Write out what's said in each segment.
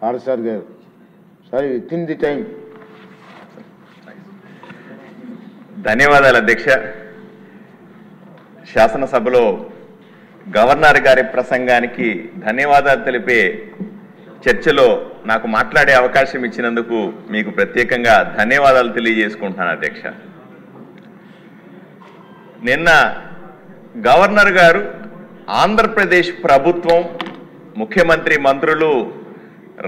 ఆర్సార్ గారు sorry with in the time. ధన్యవాదాలు అధ్యక్ష. శాసనసభలో గవర్నర్ గారి ప్రసంగానికి ధన్యవాదాలు తెలిపే చర్చలో నాకు మాట్లాడే అవకాశం ఇచ్చినందుకు మీకు ప్రత్యేకంగా ధన్యవాదాలు తెలియజేసుకుంటున్నాను అధ్యక్ష. నిన్న గవర్నర్ గారు ఆంధ్రప్రదేశ్ ప్రభుత్వం ముఖ్యమంత్రి మంత్రులు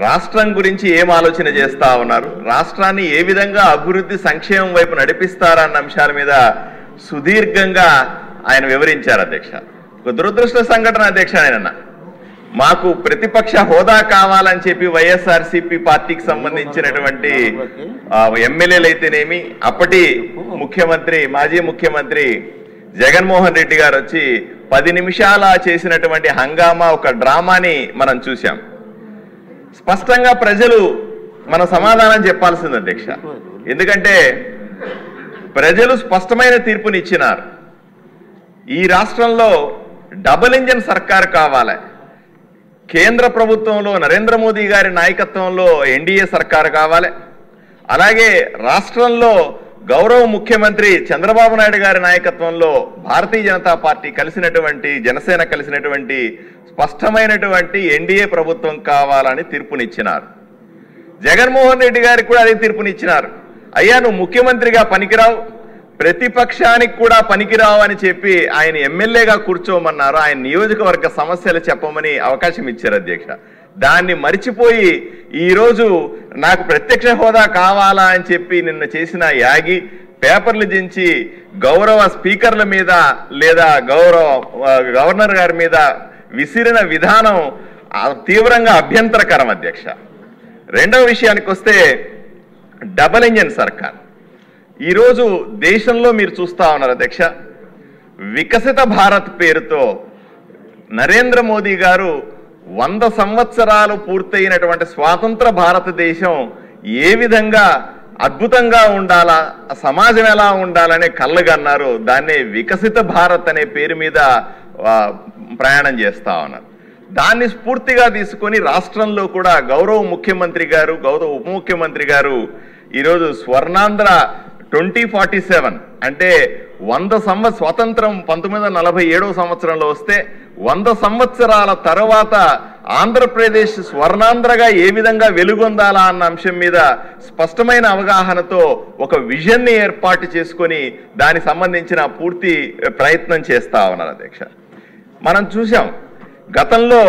రాష్ట్రం గురించి ఏం ఆలోచన చేస్తా ఉన్నారు, రాష్ట్రాన్ని ఏ విధంగా అభివృద్ధి సంక్షేమం వైపు నడిపిస్తారన్న అంశాల మీద సుదీర్ఘంగా ఆయన వివరించారు అధ్యక్ష. ఒక దురదృష్ట సంఘటన అధ్యక్ష, ఆయన మాకు ప్రతిపక్ష హోదా కావాలని చెప్పి వైఎస్ఆర్సీపీ పార్టీకి సంబంధించినటువంటి ఎమ్మెల్యేలు అయితేనేమి అప్పటి ముఖ్యమంత్రి మాజీ ముఖ్యమంత్రి జగన్మోహన్ రెడ్డి గారు వచ్చి 10 నిమిషాల చేసినటువంటి హంగామా ఒక డ్రామాని మనం చూసాం. స్పష్టంగా ప్రజలు మన సమాధానం చెప్పాల్సింది అధ్యక్ష. ఎందుకంటే ప్రజలు స్పష్టమైన తీర్పునిచ్చినారు. ఈ రాష్ట్రంలో డబుల్ ఇంజిన్ సర్కార్ కావాలి, కేంద్ర ప్రభుత్వంలో నరేంద్ర మోదీ గారి నాయకత్వంలో ఎన్డీఏ సర్కారు కావాలి, అలాగే రాష్ట్రంలో గౌరవ ముఖ్యమంత్రి చంద్రబాబు నాయుడు గారి నాయకత్వంలో భారతీయ జనతా పార్టీ కలిసినటువంటి జనసేన కలిసినటువంటి స్పష్టమైనటువంటి ఎన్డీఏ ప్రభుత్వం కావాలని తీర్పునిచ్చినారు. జగన్మోహన్ రెడ్డి గారికి కూడా అదే తీర్పునిచ్చినారు. అయ్యా నువ్వు ముఖ్యమంత్రిగా పనికిరావు, ప్రతిపక్షానికి కూడా పనికిరావు అని చెప్పి ఆయన ఎమ్మెల్యేగా కూర్చోమన్నారు. ఆయన నియోజకవర్గ సమస్యలు చెప్పమని అవకాశం ఇచ్చారు అధ్యక్ష. దాన్ని మరిచిపోయి ఈరోజు నాకు ప్రత్యక్ష హోదా కావాలా అని చెప్పి నిన్న చేసిన యాగి పేపర్లు దించి గౌరవ స్పీకర్ల మీద లేదా గవర్నర్ గారి మీద విసిరిన విధానం తీవ్రంగా అభ్యంతరకరం అధ్యక్ష. రెండవ విషయానికి వస్తే డబుల్ ఇంజిన్ సర్కార్ ఈరోజు దేశంలో మీరు చూస్తా ఉన్నారు అధ్యక్ష. వికసిత భారత్ పేరుతో నరేంద్ర మోదీ గారు 100 సంవత్సరాలు పూర్తయినటువంటి స్వాతంత్ర భారతదేశం ఏ విధంగా అద్భుతంగా ఉండాలా, సమాజం ఎలా ఉండాలనే కళ్ళగన్నారు. దాన్నే వికసిత భారత్ అనే పేరు మీద ప్రయాణం చేస్తా ఉన్నారు. దాన్ని స్ఫూర్తిగా తీసుకొని రాష్ట్రంలో కూడా గౌరవ ముఖ్యమంత్రి గారు గౌరవ ఉప ముఖ్యమంత్రి గారు ఈరోజు స్వర్ణాంధ్ర 2047 అంటే 100 స్వాతంత్రం 1947వ సంవత్సరంలో వస్తే 100 సంవత్సరాల తర్వాత ఆంధ్రప్రదేశ్ స్వర్ణాంధ్రగా ఏ విధంగా వెలుగొందాలా అన్న అంశం మీద స్పష్టమైన అవగాహనతో ఒక విజన్ని ఏర్పాటు చేసుకొని దానికి సంబంధించిన పూర్తి ప్రయత్నం చేస్తా ఉన్నారు అధ్యక్ష. మనం చూసాం గతంలో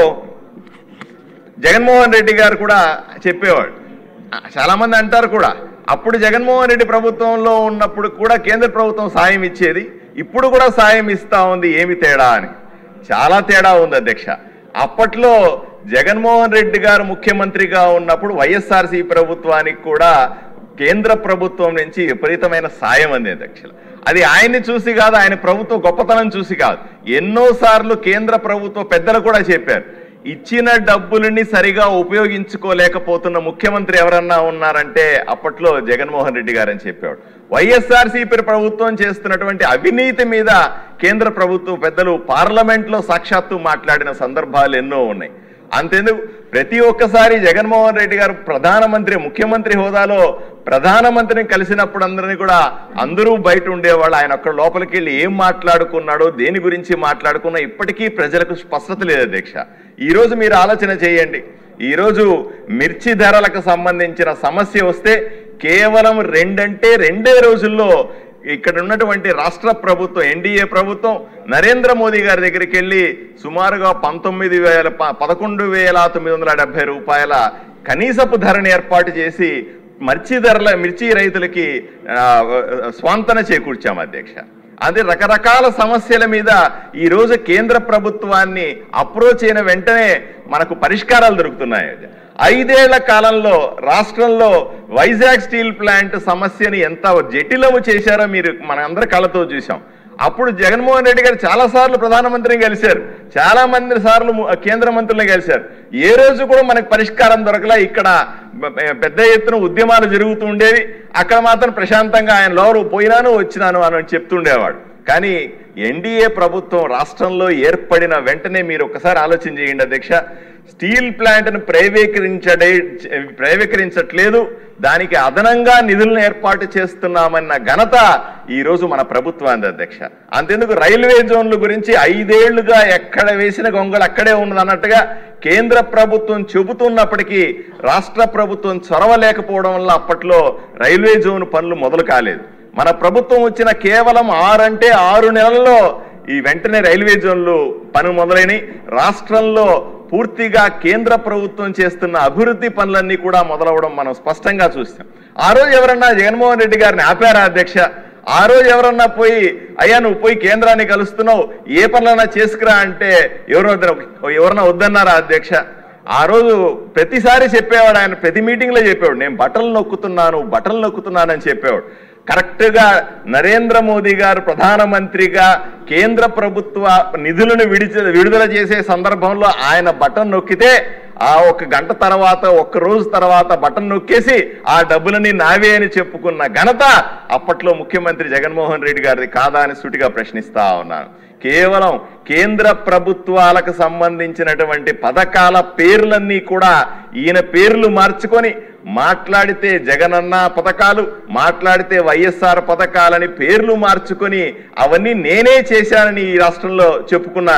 జగన్మోహన్ రెడ్డి గారు కూడా చెప్పేవాడు, చాలా మంది అంటారు కూడా, అప్పుడు జగన్మోహన్ రెడ్డి ప్రభుత్వంలో ఉన్నప్పుడు కూడా కేంద్ర ప్రభుత్వం సాయం ఇచ్చేది, ఇప్పుడు కూడా సాయం ఇస్తా ఉంది, ఏమి తేడా అని. చాలా తేడా ఉంది అధ్యక్ష. అప్పట్లో జగన్మోహన్ రెడ్డి గారు ముఖ్యమంత్రిగా ఉన్నప్పుడు వైఎస్ఆర్సీ ప్రభుత్వానికి కూడా కేంద్ర ప్రభుత్వం నుంచి విపరీతమైన సాయం అంది అధ్యక్ష. అది ఆయన్ని చూసి కాదు, ఆయన ప్రభుత్వం గొప్పతనం చూసి కాదు. ఎన్నోసార్లు కేంద్ర ప్రభుత్వ పెద్దలు కూడా చెప్పారు, ఇచ్చిన డబ్బులని సరిగా ఉపయోగించుకోలేకపోతున్న ముఖ్యమంత్రి ఎవరన్నా ఉన్నారంటే అప్పట్లో జగన్మోహన్ రెడ్డి గారని చెప్పేవాడు. వైఎస్ఆర్సీపీ ప్రభుత్వం చేస్తున్నటువంటి అవినీతి మీద కేంద్ర ప్రభుత్వ పెద్దలు పార్లమెంట్లో సాక్షాత్తు మాట్లాడిన సందర్భాలు ఎన్నో ఉన్నాయి. అంతేందుకు ప్రతి ఒక్కసారి జగన్మోహన్ రెడ్డి గారు ప్రధానమంత్రి ముఖ్యమంత్రి హోదాలో ప్రధానమంత్రిని కలిసినప్పుడు అందరూ బయట ఉండేవాళ్ళు. ఆయన ఒక్క లోపలికి వెళ్ళి ఏం మాట్లాడుకున్నాడో దేని గురించి మాట్లాడుకున్నా ఇప్పటికీ ప్రజలకు స్పష్టత లేదు అధ్యక్ష. ఈరోజు మీరు ఆలోచన చేయండి, ఈరోజు మిర్చి ధరలకు సంబంధించిన సమస్య వస్తే కేవలం 2 రోజుల్లో ఇక్కడ ఉన్నటువంటి రాష్ట్ర ప్రభుత్వం ఎన్డీఏ ప్రభుత్వం నరేంద్ర మోదీ గారి దగ్గరికి వెళ్ళి సుమారుగా 11,970 రూపాయల కనీసపు ధరను ఏర్పాటు చేసి మిర్చి రైతులకి స్వాంతన చేకూర్చాం అధ్యక్ష. అదే రకరకాల సమస్యల మీద ఈరోజు కేంద్ర ప్రభుత్వాన్ని అప్రోచ్ అయిన వెంటనే మనకు పరిష్కారాలు దొరుకుతున్నాయి. 5 ఏళ్ల కాలంలో రాష్ట్రంలో వైజాగ్ స్టీల్ ప్లాంట్ సమస్యని ఎంత జటిలము చేశారో మనందరి కళ్ళతో చూసాం. అప్పుడు జగన్మోహన్ రెడ్డి గారు చాలా సార్లు ప్రధానమంత్రిని కలిశారు, చాలా మంది సార్లు కేంద్ర మంత్రులను కలిశారు. ఏ రోజు కూడా మనకు పరిష్కారం దొరకలే. ఇక్కడ పెద్ద ఎత్తున ఉద్యమాలు జరుగుతూ ఉండేవి, అక్కడ మాత్రం ప్రశాంతంగా ఆయన లోరు పోయినాను వచ్చినాను అని చెప్తుండేవాడు. కానీ ఎన్డీఏ ప్రభుత్వం రాష్ట్రంలో ఏర్పడిన వెంటనే మీరు ఒకసారి ఆలోచన చేయండి అధ్యక్ష. స్టీల్ ప్లాంట్ను ప్రైవేకరించట్లేదు, దానికి అదనంగా నిధులను ఏర్పాటు చేస్తున్నామన్న ఘనత ఈరోజు మన ప్రభుత్వానికి అధ్యక్ష. అంతెందుకు రైల్వే జోన్ల గురించి 5 ఏళ్లుగా ఎక్కడ వేసిన గొంగళి అక్కడే ఉన్నది అన్నట్టుగా కేంద్ర ప్రభుత్వం చెబుతున్నప్పటికీ రాష్ట్ర ప్రభుత్వం చొరవ లేకపోవడం వల్ల అప్పట్లో రైల్వే జోన్ పనులు మొదలు కాలేదు. మన ప్రభుత్వం వచ్చిన కేవలం 6 నెలల్లో ఈ వెంటనే రైల్వే జోన్లు పని మొదలైనవి. రాష్ట్రంలో పూర్తిగా కేంద్ర ప్రభుత్వం చేస్తున్న అభివృద్ధి పనులన్నీ కూడా మొదలవడం మనం స్పష్టంగా చూస్తాం. ఆ రోజు ఎవరన్నా జగన్మోహన్ రెడ్డి గారిని ఆపారా అధ్యక్ష? ఆ రోజు ఎవరన్నా పోయి అయ్యా నువ్వు పోయి కేంద్రాన్ని కలుస్తున్నావు, ఏ పనులన్నా చేసుకురా అంటే ఎవరన్నా వద్దన్నారా అధ్యక్ష? ఆ రోజు ప్రతిసారి చెప్పేవాడు ఆయన, ప్రతి మీటింగ్లో చెప్పేవాడు నేను బటన్లు నొక్కుతున్నానని చెప్పేవాడు. కరెక్ట్గా నరేంద్ర మోదీ గారు ప్రధానమంత్రిగా కేంద్ర ప్రభుత్వ నిధులను విడుదల చేసే సందర్భంలో ఆయన బటన్ నొక్కితే ఆ 1 గంట తర్వాత 1 రోజు తర్వాత బటన్ నొక్కేసి ఆ డబ్బులని నావే అని చెప్పుకున్న ఘనత అప్పట్లో ముఖ్యమంత్రి జగన్మోహన్ రెడ్డి గారిది కాదా అని సూటిగా ప్రశ్నిస్తా ఉన్నాను. కేవలం కేంద్ర ప్రభుత్వాలకు సంబంధించినటువంటి పథకాల పేర్లన్నీ కూడా ఈయన పేర్లు మార్చుకొని మాట్లాడితే జగనన్న పథకాలు, మాట్లాడితే వైఎస్ఆర్ పథకాలని పేర్లు మార్చుకొని అవన్నీ నేనే చేశానని ఈ రాష్ట్రంలో చెప్పుకున్న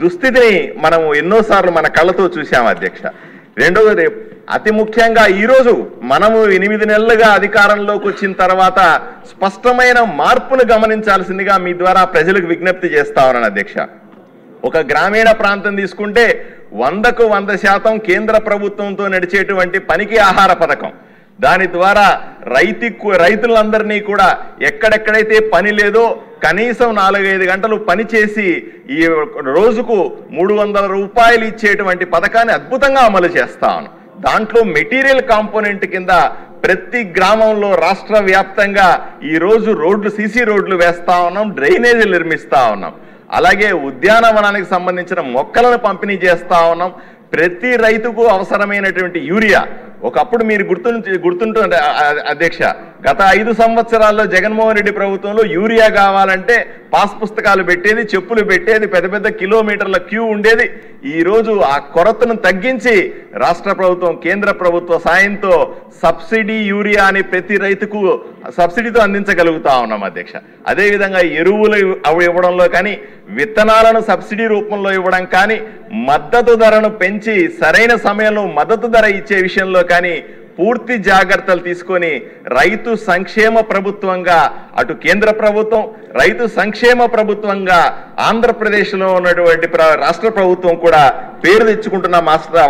దుస్థితిని మనం ఎన్నోసార్లు మన కళ్ళతో చూశాం అధ్యక్ష. రెండవది అతి ముఖ్యంగా ఈరోజు మనము 8 నెలలుగా అధికారంలోకి వచ్చిన తర్వాత స్పష్టమైన మార్పును గమనించాల్సిందిగా మీ ద్వారా ప్రజలకు విజ్ఞప్తి చేస్తా ఉన్నాను అధ్యక్ష. ఒక గ్రామీణ ప్రాంతం తీసుకుంటే 100కు 100% కేంద్ర ప్రభుత్వంతో నడిచేటువంటి పనికి ఆహార పథకం. దాని ద్వారా రైతులందరినీ కూడా ఎక్కడెక్కడైతే పని లేదో కనీసం 4-5 గంటలు పనిచేసి ఈ రోజుకు 300 రూపాయలు ఇచ్చేటువంటి పథకాన్ని అద్భుతంగా అమలు చేస్తాను. దాంట్లో మెటీరియల్ కాంపోనెంట్ కింద ప్రతి గ్రామంలో రాష్ట్ర వ్యాప్తంగా ఈరోజు సీసీ రోడ్లు వేస్తా ఉన్నాం, డ్రైనేజీలు నిర్మిస్తా ఉన్నాం. అలాగే ఉద్యానవనానికి సంబంధించిన మొక్కలను పంపిణీ చేస్తా ఉన్నాం. ప్రతి రైతుకు అవసరమైనటువంటి యూరియా ఒకప్పుడు మీరు గుర్తుంటుంది అధ్యక్ష, గత 5 సంవత్సరాల్లో జగన్మోహన్ రెడ్డి ప్రభుత్వంలో యూరియా కావాలంటే పాస్ పుస్తకాలు పెట్టేది, చెప్పులు పెట్టేది, పెద్ద కిలోమీటర్ల క్యూ ఉండేది. ఈరోజు ఆ కొరతను తగ్గించి రాష్ట్ర ప్రభుత్వం కేంద్ర ప్రభుత్వ సాయంతో సబ్సిడీ యూరియాని ప్రతి రైతుకు సబ్సిడీతో అందించగలుగుతా ఉన్నాం అధ్యక్ష. అదేవిధంగా ఎరువులు ఇవ్వడంలో కానీ, విత్తనాలను సబ్సిడీ రూపంలో ఇవ్వడం కానీ, మద్దతు ధరను పెంచి సరైన సమయంలో మద్దతు ధర ఇచ్చే విషయంలో కానీ పూర్తి జాగ్రత్తలు తీసుకొని రైతు సంక్షేమ ప్రభుత్వంగా అటు కేంద్ర ప్రభుత్వం, రైతు సంక్షేమ ప్రభుత్వంగా ఆంధ్రప్రదేశ్లో ఉన్నటువంటి రాష్ట్ర ప్రభుత్వం కూడా పేరు తెచ్చుకుంటున్న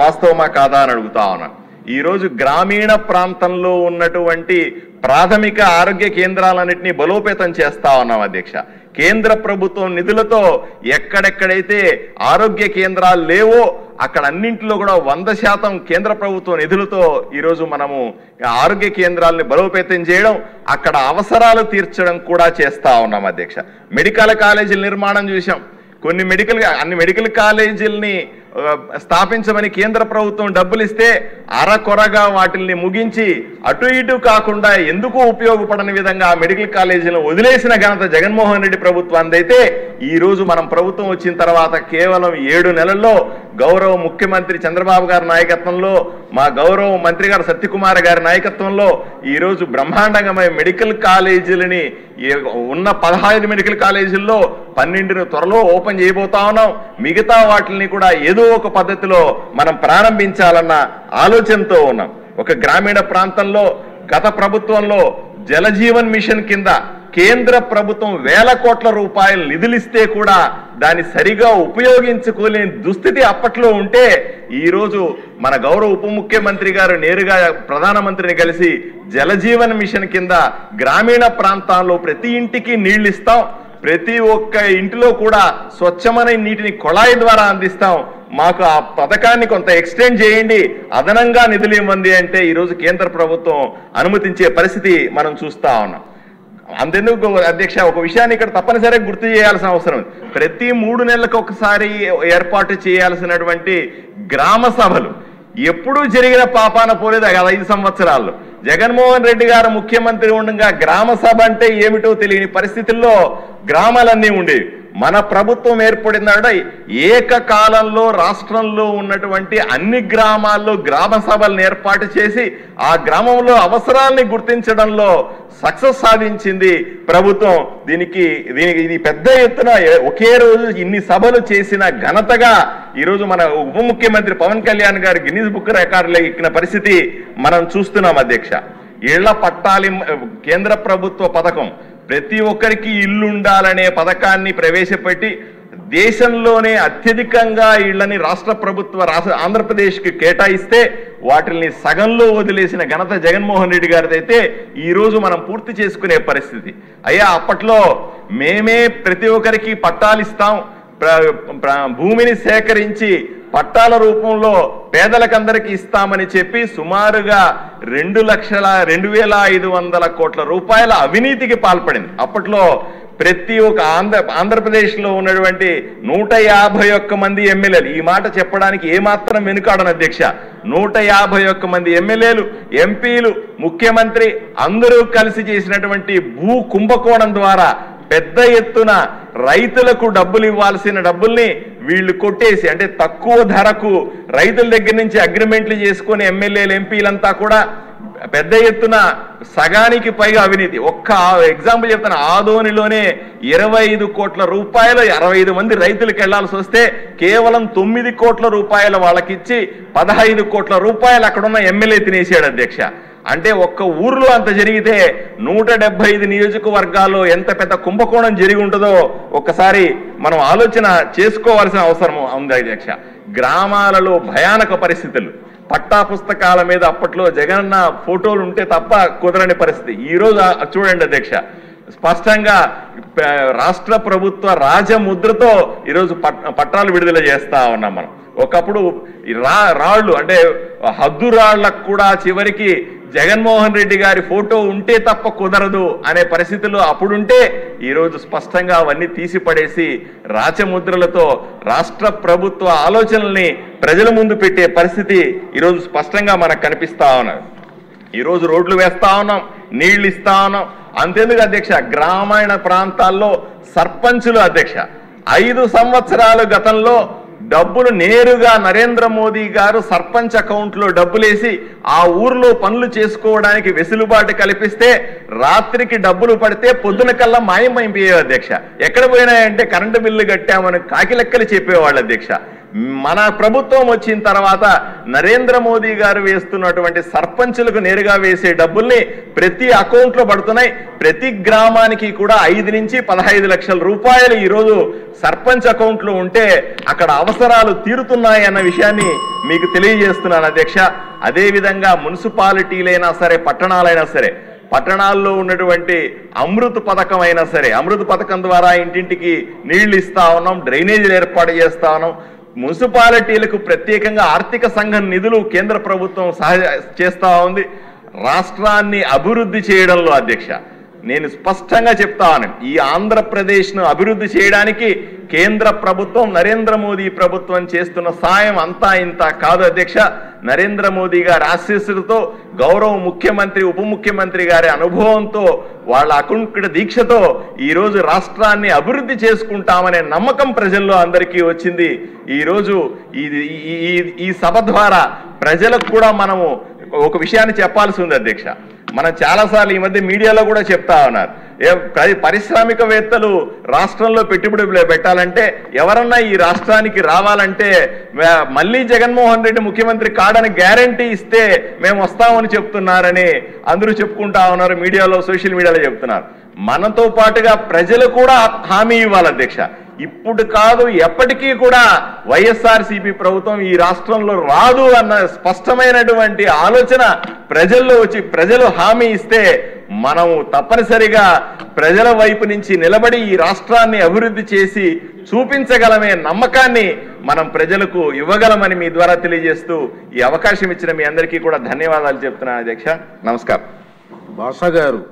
వాస్తవమా కాదా అని అడుగుతా ఉన్నాను. ఈరోజు గ్రామీణ ప్రాంతంలో ఉన్నటువంటి ప్రాథమిక ఆరోగ్య కేంద్రాలన్నింటినీ బలోపేతం చేస్తా ఉన్నాం అధ్యక్ష. కేంద్ర ప్రభుత్వం నిధులతో ఎక్కడెక్కడైతే ఆరోగ్య కేంద్రాలు లేవో అక్కడ అన్నింటిలో కూడా 100% కేంద్ర ప్రభుత్వ నిధులతో ఈరోజు మనము ఆరోగ్య కేంద్రాలని బలోపేతం చేయడం, అక్కడ అవసరాలు తీర్చడం కూడా చేస్తా ఉన్నాం అధ్యక్ష. మెడికల్ కాలేజీల నిర్మాణం చూసాం. అన్ని మెడికల్ కాలేజీలని స్థాపించమని కేంద్ర ప్రభుత్వం డబ్బులు ఇస్తే అరకొరగా వాటిల్ని ముగించి అటు ఇటు కాకుండా ఎందుకు ఉపయోగపడని విధంగా మెడికల్ కాలేజీలను వదిలేసిన ఘనత జగన్మోహన్ రెడ్డి ప్రభుత్వానిదైతే ఈ రోజు మనం ప్రభుత్వం వచ్చిన తర్వాత కేవలం 7 నెలల్లో గౌరవ ముఖ్యమంత్రి చంద్రబాబు గారి నాయకత్వంలో, మా గౌరవ మంత్రి గారు సత్యకుమార్ గారి నాయకత్వంలో ఈరోజు బ్రహ్మాండంగా మెడికల్ కాలేజీలని ఉన్న 15 మెడికల్ కాలేజీల్లో 12ను త్వరలో ఓపెన్ చేయబోతా ఉన్నాం. మిగతా వాటిని కూడా ఏదో ఒక పద్ధతిలో మనం ప్రారంభించాలన్న ఆలోచనతో ఉన్నాం. ఒక గ్రామీణ ప్రాంతంలో గత ప్రభుత్వంలో జలజీవన్ మిషన్ కింద కేంద్ర ప్రభుత్వం వేల కోట్ల రూపాయలు నిధులిస్తే కూడా దాన్ని సరిగా ఉపయోగించుకోలేని దుస్థితి అప్పట్లో ఉంటే ఈరోజు మన గౌరవ ఉప ముఖ్యమంత్రి గారు నేరుగా ప్రధానమంత్రిని కలిసి జలజీవన్ మిషన్ కింద గ్రామీణ ప్రాంతాల్లో ప్రతి ఇంటికి నీళ్లు ఇస్తాం, ప్రతి ఒక్క ఇంటిలో కూడా స్వచ్ఛమైన నీటిని కొళాయి ద్వారా అందిస్తాం, మాకు ఆ పథకాన్ని కొంత ఎక్స్టెండ్ చేయండి, అదనంగా నిధులు ఇవ్వండి అంటే ఈరోజు కేంద్ర ప్రభుత్వం అనుమతించే పరిస్థితి మనం చూస్తా ఉన్నాం. అంతెందుకు అధ్యక్ష, ఒక విషయాన్ని ఇక్కడ తప్పనిసరిగా గుర్తు చేయాల్సిన అవసరం ఉంది. ప్రతి 3 నెలలకు ఒకసారి ఏర్పాటు చేయాల్సినటువంటి గ్రామ సభలు ఎప్పుడూ జరిగిన పాపాన పోలేదు. 5 సంవత్సరాల్లో జగన్మోహన్ రెడ్డి గారు ముఖ్యమంత్రి ఉండగా గ్రామ సభ అంటే ఏమిటో తెలియని పరిస్థితుల్లో గ్రామాలన్నీ ఉండేవి. మన ప్రభుత్వం ఏర్పడినాడ ఏకకాలంలో రాష్ట్రంలో ఉన్నటువంటి అన్ని గ్రామాల్లో గ్రామ సభలను ఏర్పాటు చేసి ఆ గ్రామంలో అవసరాల్ని గుర్తించడంలో సక్సెస్ సాధించింది ప్రభుత్వం. దీనికి ఇది పెద్ద ఎత్తున ఒకే రోజు ఇన్ని సభలు చేసిన ఘనతగా ఈరోజు మన ఉప ముఖ్యమంత్రి పవన్ కళ్యాణ్ గారు గిన్నిస్ బుక్ రికార్డులో ఎక్కిన పరిస్థితి మనం చూస్తున్నాం అధ్యక్ష. ఇళ్ల పట్టాలి కేంద్ర ప్రభుత్వ పథకం ప్రతి ఒక్కరికి ఇల్లు ఉండాలనే పథకాన్ని ప్రవేశపెట్టి దేశంలోనే అత్యధికంగా ఇళ్లని రాష్ట్ర ఆంధ్రప్రదేశ్కి కేటాయిస్తే వాటిని సగంలో వదిలేసిన ఘనత జగన్మోహన్ రెడ్డి గారిదైతే ఈరోజు మనం పూర్తి చేసుకునే పరిస్థితి. అయ్యా అప్పట్లో మేమే ప్రతి ఒక్కరికి పట్టాలు ఇస్తాం, భూమిని సేకరించి పట్టాల రూపంలో పేదలకందరికీ ఇస్తామని చెప్పి సుమారుగా 2,02,500 కోట్ల రూపాయల అవినీతికి పాల్పడింది. అప్పట్లో ప్రతి ఒక్క ఆంధ్రప్రదేశ్లో ఉన్నటువంటి 151 మంది ఎమ్మెల్యేలు, ఈ మాట చెప్పడానికి ఏమాత్రం వెనుకాడను అధ్యక్ష, 151 మంది ఎమ్మెల్యేలు, ఎంపీలు, ముఖ్యమంత్రి అందరూ కలిసి చేసినటువంటి భూ కుంభకోణం ద్వారా పెద్ద ఎత్తున రైతులకు డబ్బులు ఇవ్వాల్సిన డబ్బుల్ని వీళ్ళు కొట్టేసి, అంటే తక్కువ ధరకు రైతుల దగ్గర నుంచి అగ్రిమెంట్లు చేసుకుని ఎమ్మెల్యేలు ఎంపీలంతా కూడా పెద్ద ఎత్తున సగానికి పైగా అవినీతి. ఒక్క ఎగ్జాంపుల్ చెప్తాను, ఆదోనిలోనే 25 కోట్ల రూపాయలు 65 మంది రైతులకు వెళ్లాల్సి వస్తే కేవలం 9 కోట్ల రూపాయలు వాళ్ళకిచ్చి 15 కోట్ల రూపాయలు అక్కడున్న ఎమ్మెల్యే తినేసాడు అధ్యక్ష. అంటే ఒక్క ఊర్లో అంత జరిగితే 175 నియోజకవర్గాల్లో ఎంత పెద్ద కుంభకోణం జరిగి ఉంటుందో ఒక్కసారి మనం ఆలోచన చేసుకోవాల్సిన అవసరం ఉంది అధ్యక్ష. గ్రామాలలో భయానక పరిస్థితులు, పట్టా పుస్తకాల మీద అప్పట్లో జగనన్న ఫోటోలు ఉంటే తప్ప కుదరని పరిస్థితి. ఈరోజు చూడండి అధ్యక్ష, స్పష్టంగా రాష్ట్ర ప్రభుత్వ రాజముద్రతో ఈరోజు పట్టాలు విడుదల చేస్తా ఉన్నాం మనం. ఒకప్పుడు రాళ్ళు అంటే హద్దు రాళ్లకు కూడా చివరికి జగన్మోహన్ రెడ్డి గారి ఫోటో ఉంటే తప్ప కుదరదు అనే పరిస్థితుల్లో అప్పుడుంటే ఈరోజు స్పష్టంగా అవన్నీ తీసి పడేసి రాచముద్రలతో రాష్ట్ర ప్రభుత్వ ఆలోచనల్ని ప్రజల ముందు పెట్టే పరిస్థితి ఈరోజు స్పష్టంగా మనకు కనిపిస్తా ఉన్నారు. ఈరోజు రోడ్లు వేస్తా ఉన్నాం, నీళ్లు ఇస్తా ఉన్నాం. అంతేందుకు అధ్యక్ష, గ్రామీణ ప్రాంతాల్లో సర్పంచులు అధ్యక్ష 5 సంవత్సరాలు గతంలో డబ్బులు నేరుగా నరేంద్ర మోదీ గారు సర్పంచ్ అకౌంట్లో డబ్బులేసి ఆ ఊర్లో పనులు చేసుకోవడానికి వెసులుబాటు కల్పిస్తే రాత్రికి డబ్బులు పడితే పొద్దున కల్లా మాయమైపోయేవి అధ్యక్ష. ఎక్కడ పోయినాయంటే కరెంటు బిల్లు కట్టామని కాకిలెక్కలు చెప్పేవాళ్ళు అధ్యక్ష. మన ప్రభుత్వం వచ్చిన తర్వాత నరేంద్ర మోదీ గారు వేస్తున్నటువంటి సర్పంచులకు నేరుగా వేసే డబ్బుల్ని ప్రతి అకౌంట్లో పడుతున్నాయి. ప్రతి గ్రామానికి కూడా 5 నుంచి 15 లక్షల రూపాయలు ఈరోజు సర్పంచ్ అకౌంట్లో ఉంటే అక్కడ అవసరాలు తీరుతున్నాయి అన్న విషయాన్ని మీకు తెలియజేస్తున్నాను అధ్యక్ష. అదేవిధంగా మున్సిపాలిటీలైనా సరే, పట్టణాలైనా సరే, పట్టణాల్లో ఉన్నటువంటి అమృత్ పథకం అయినా సరే, అమృత్ పథకం ద్వారా ఇంటింటికి నీళ్లు ఇస్తా ఉన్నాం, డ్రైనేజీలు ఏర్పాటు చేస్తా ఉన్నాం. మున్సిపాలిటీలకు ప్రత్యేకంగా ఆర్థిక సంఘం నిధులు కేంద్ర ప్రభుత్వం చేస్తా ఉంది. రాష్ట్రాన్ని అభివృద్ధి చేయడంలో అధ్యక్ష నేను స్పష్టంగా చెప్తాను, ఈ ఆంధ్రప్రదేశ్ను అభివృద్ధి చేయడానికి కేంద్ర ప్రభుత్వం, నరేంద్ర మోదీ ప్రభుత్వం చేస్తున్న సాయం అంతా ఇంత కాదు అధ్యక్ష. నరేంద్ర మోదీ గారి ఆశీస్సులతో, గౌరవ ముఖ్యమంత్రి, ఉప ముఖ్యమంత్రి గారి అనుభవంతో, వాళ్ళ అకుంఠిత దీక్షతో ఈరోజు రాష్ట్రాన్ని అభివృద్ధి చేసుకుంటామనే నమ్మకం ప్రజల్లో అందరికీ వచ్చింది. ఈరోజు ఈ సభ ద్వారా ప్రజలకు కూడా మనము ఒక విషయాన్ని చెప్పాల్సి ఉంది అధ్యక్ష. మనం చాలాసార్లు ఈ మధ్య మీడియాలో కూడా చెప్తా ఉన్నారు, పారిశ్రామికవేత్తలు రాష్ట్రంలో పెట్టుబడులు పెట్టాలంటే, ఎవరన్నా ఈ రాష్ట్రానికి రావాలంటే మళ్ళీ జగన్మోహన్ రెడ్డి ముఖ్యమంత్రి కాడని గ్యారంటీ ఇస్తే మేము వస్తామని చెప్తున్నారని అందరూ చెప్పుకుంటా ఉన్నారు, మీడియాలో, సోషల్ మీడియాలో చెప్తున్నారు. మనతో పాటుగా ప్రజలు కూడా హామీ ఇవ్వాలి అధ్యక్ష. ఇప్పుడు కాదు, ఎప్పటికీ కూడా వైఎస్ఆర్సీపీ ప్రభుత్వం ఈ రాష్ట్రంలో రాదు అన్న స్పష్టమైనటువంటి ఆలోచన ప్రజల్లో వచ్చి ప్రజలు హామీ ఇస్తే మనం తప్పనిసరిగా ప్రజల వైపు నుంచి నిలబడి ఈ రాష్ట్రాన్ని అభివృద్ధి చేసి చూపించగలమే నమ్మకాన్ని మనం ప్రజలకు ఇవ్వగలమని మీ ద్వారా తెలియజేస్తూ ఈ అవకాశం ఇచ్చిన మీ అందరికీ కూడా ధన్యవాదాలు చెప్తున్నాను అధ్యక్ష. నమస్కారం. భాష గారు